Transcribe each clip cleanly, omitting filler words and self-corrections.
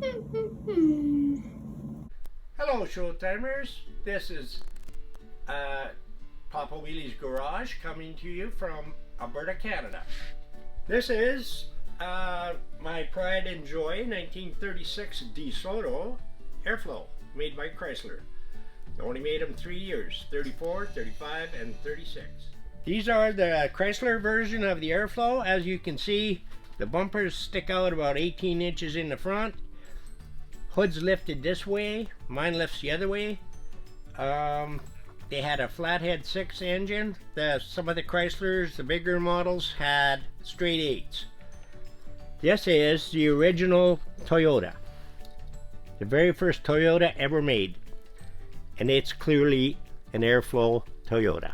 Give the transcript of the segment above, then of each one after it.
Hello Showtimers, this is Poppa Wheelie's Garage coming to you from Alberta, Canada. This is my pride and joy 1936 DeSoto Airflow made by Chrysler. They only made them 3 years, 34, 35, and 36. These are the Chrysler version of the Airflow. As you can see, the bumpers stick out about 18 inches in the front. Hood's lifted this way, mine lifts the other way. They had a flathead 6 engine. Some of the Chryslers, the bigger models, had straight 8s. This is the original Toyota. The very first Toyota ever made. And it's clearly an Airflow Toyota.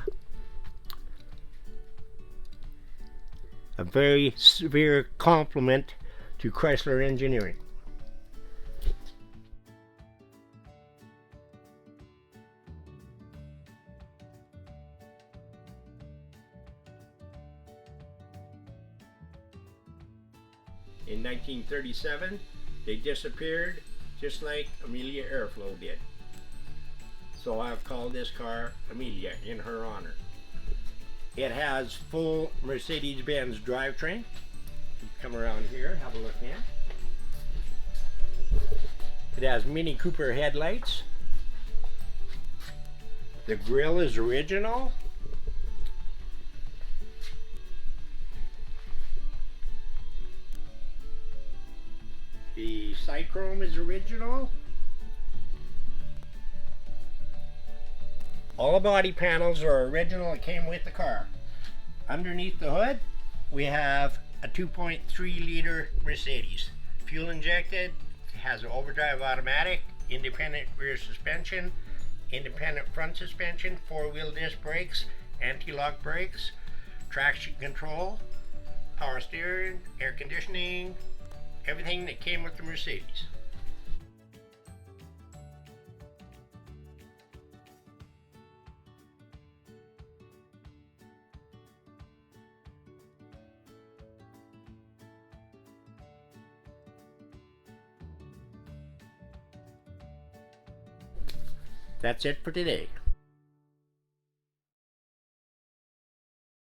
A very severe compliment to Chrysler engineering. In 1937, they disappeared just like Amelia Airflow did. So I've called this car Amelia in her honor. It has full Mercedes-Benz drivetrain. Come around here, have a look now. It has Mini Cooper headlights. The grille is original. The side chrome is original. All the body panels are original. It came with the car. Underneath the hood, we have a 2.3 liter Mercedes. Fuel injected, has an overdrive automatic, independent rear suspension, independent front suspension, 4-wheel disc brakes, anti-lock brakes, traction control, power steering, air conditioning, everything that came with the Mercedes. That's it for today.